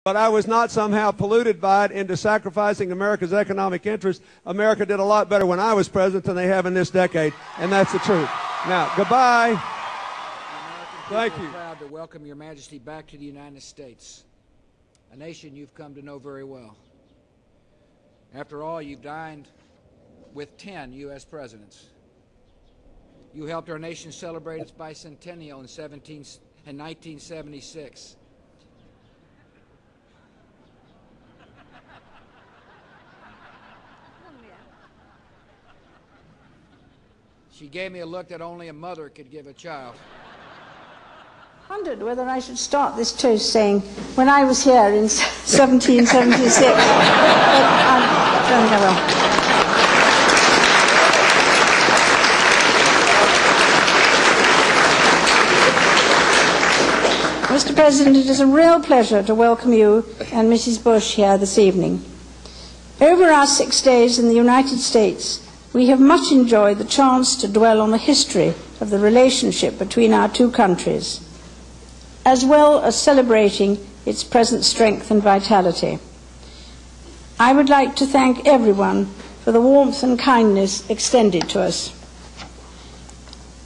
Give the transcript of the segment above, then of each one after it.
But I was not somehow polluted by it into sacrificing America's economic interests. America did a lot better when I was president than they have in this decade, and that's the truth. Now, goodbye. Thank you. We're proud to welcome Your Majesty back to the United States, a nation you've come to know very well. After all, you've dined with 10 U.S. presidents. You helped our nation celebrate its bicentennial in 1976. She gave me a look that only a mother could give a child. I wondered whether I should start this toast saying, when I was here in 1776. But I don't think I will. Mr. President, it is a real pleasure to welcome you and Mrs. Bush here this evening. Over our 6 days in the United States, we have much enjoyed the chance to dwell on the history of the relationship between our two countries, as well as celebrating its present strength and vitality. I would like to thank everyone for the warmth and kindness extended to us.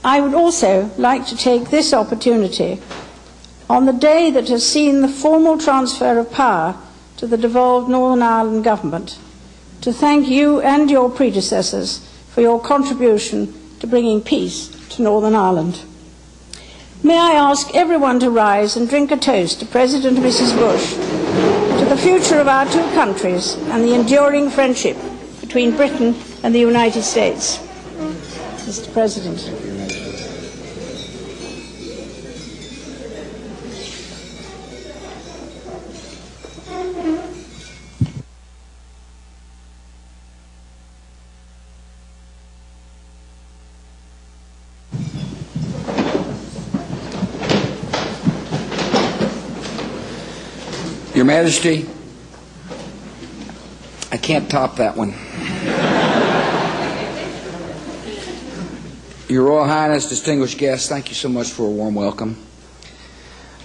I would also like to take this opportunity, on the day that has seen the formal transfer of power to the devolved Northern Ireland government, to thank you and your predecessors for your contribution to bringing peace to Northern Ireland. May I ask everyone to rise and drink a toast to President and Mrs. Bush, to the future of our two countries and the enduring friendship between Britain and the United States. Mr. President. Your Majesty, I can't top that one. Your Royal Highness, distinguished guests, thank you so much for a warm welcome.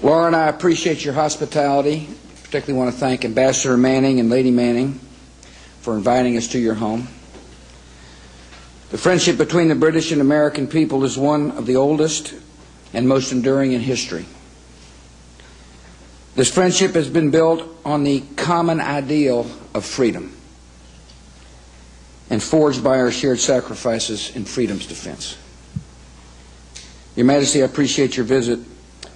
Laura and I appreciate your hospitality. Particularly want to thank Ambassador Manning and Lady Manning for inviting us to your home. The friendship between the British and American people is one of the oldest and most enduring in history. This friendship has been built on the common ideal of freedom and forged by our shared sacrifices in freedom's defense. Your Majesty, I appreciate your visit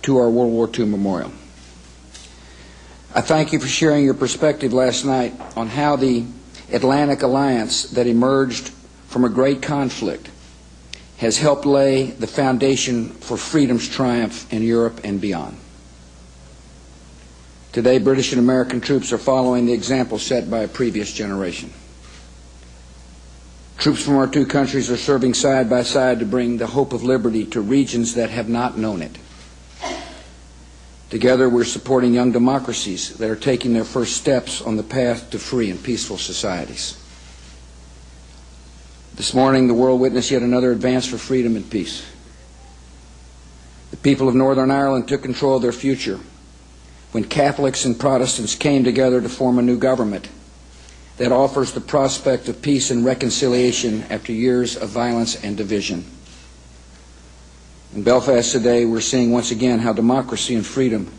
to our World War II memorial. I thank you for sharing your perspective last night on how the Atlantic Alliance that emerged from a great conflict has helped lay the foundation for freedom's triumph in Europe and beyond. Today, British and American troops are following the example set by a previous generation. Troops from our two countries are serving side by side to bring the hope of liberty to regions that have not known it. Together, we're supporting young democracies that are taking their first steps on the path to free and peaceful societies. This morning, the world witnessed yet another advance for freedom and peace. The people of Northern Ireland took control of their future when Catholics and Protestants came together to form a new government that offers the prospect of peace and reconciliation after years of violence and division. In Belfast today, we're seeing once again how democracy and freedom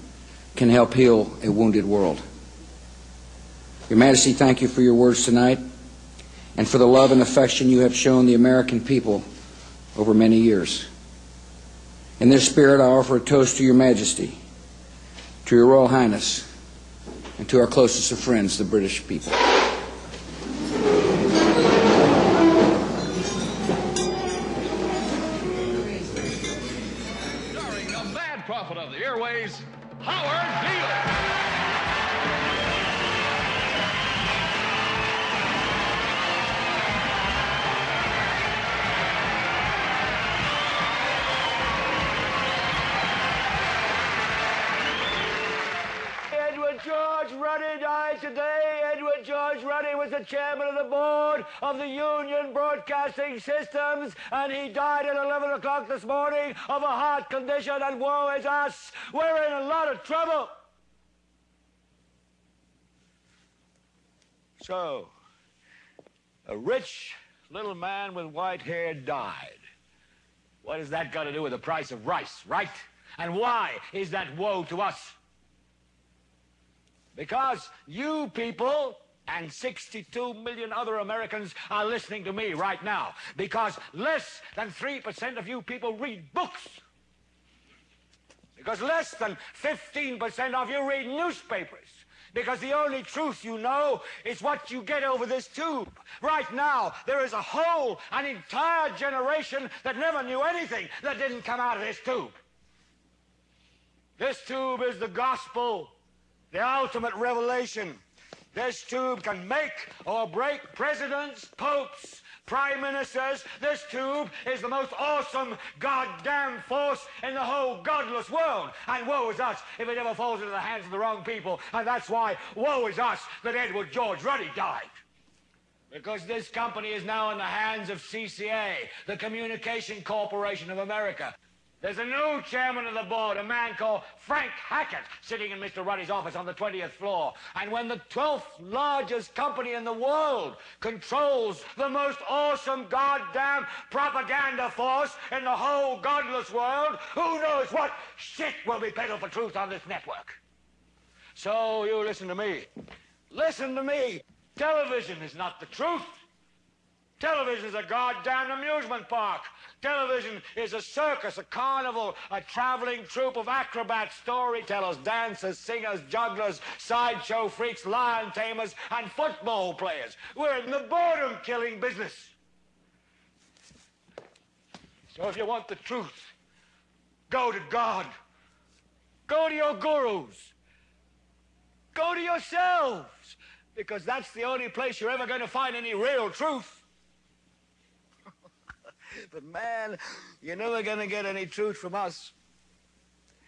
can help heal a wounded world. Your Majesty, thank you for your words tonight and for the love and affection you have shown the American people over many years. In this spirit, I offer a toast to Your Majesty, to Your Royal Highness, and to our closest of friends, the British people. Starring the mad prophet of the airways, Howard Beale. George Ruddy died today. Edward George Ruddy was the chairman of the board of the Union Broadcasting Systems, and he died at 11 o'clock this morning of a heart condition, and woe is us. We're in a lot of trouble. So, a rich little man with white hair died. What has that got to do with the price of rice, right? And why is that woe to us? Because you people and 62 million other Americans are listening to me right now. Because less than 3% of you people read books. Because less than 15% of you read newspapers. Because the only truth you know is what you get over this tube. Right now, there is an entire generation that never knew anything that didn't come out of this tube. This tube is the gospel, the ultimate revelation. This tube can make or break presidents, popes, prime ministers. This tube is the most awesome goddamn force in the whole godless world. And woe is us if it ever falls into the hands of the wrong people. And that's why woe is us that Edward George Ruddy died. Because this company is now in the hands of CCA, the Communication Corporation of America. There's a new chairman of the board, a man called Frank Hackett, sitting in Mr. Ruddy's office on the 20th floor. And when the 12th largest company in the world controls the most awesome goddamn propaganda force in the whole godless world, who knows what shit will be peddled for truth on this network? So you listen to me. Listen to me. Television is not the truth. Television is a goddamn amusement park. Television is a circus, a carnival, a traveling troupe of acrobats, storytellers, dancers, singers, jugglers, sideshow freaks, lion tamers, and football players. We're in the boredom-killing business. So if you want the truth, go to God. Go to your gurus. Go to yourselves, because that's the only place you're ever going to find any real truth. But man, you're never going to get any truth from us.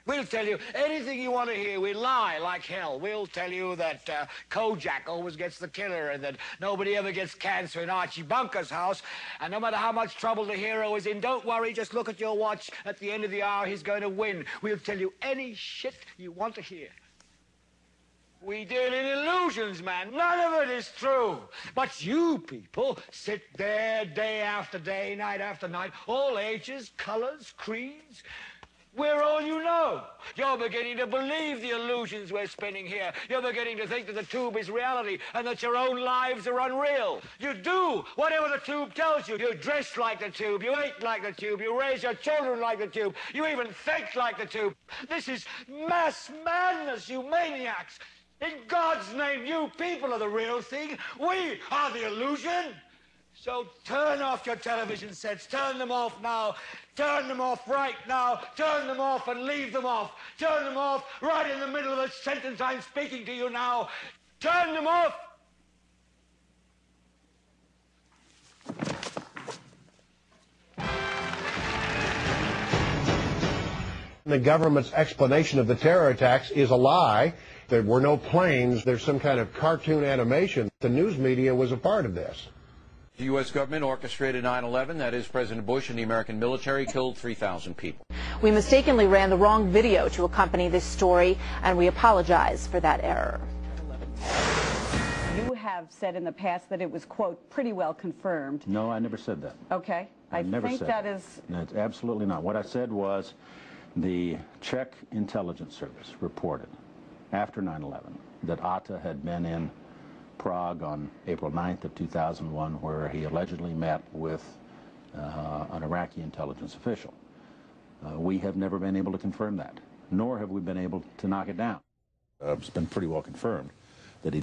We'll tell you anything you want to hear. We lie like hell. We'll tell you that Kojak always gets the killer and that nobody ever gets cancer in Archie Bunker's house. And no matter how much trouble the hero is in, don't worry, just look at your watch. At the end of the hour, he's going to win. We'll tell you any shit you want to hear. We deal in illusions, man. None of it is true. But you people sit there day after day, night after night, all ages, colors, creeds. We're all you know. You're beginning to believe the illusions we're spinning here. You're beginning to think that the tube is reality and that your own lives are unreal. You do whatever the tube tells you. You dress like the tube. You eat like the tube. You raise your children like the tube. You even think like the tube. This is mass madness, you maniacs. In God's name, you people are the real thing. We are the illusion. So turn off your television sets. Turn them off now. Turn them off right now. Turn them off and leave them off. Turn them off right in the middle of the sentence I'm speaking to you now. Turn them off. The government's explanation of the terror attacks is a lie. There were no planes. There's some kind of cartoon animation. The news media was a part of this. The U.S. government orchestrated 9/11. That is, President Bush and the American military killed 3,000 people. We mistakenly ran the wrong video to accompany this story, and we apologize for that error. You have said in the past that it was, quote, pretty well confirmed. No, I never said that. Okay. I never think said that is... No, it's absolutely not. What I said was the Czech intelligence service reported after 9/11 that Atta had been in Prague on April 9th of 2001, where he allegedly met with an Iraqi intelligence official. We have never been able to confirm that, nor have we been able to knock it down. It's been pretty well confirmed that he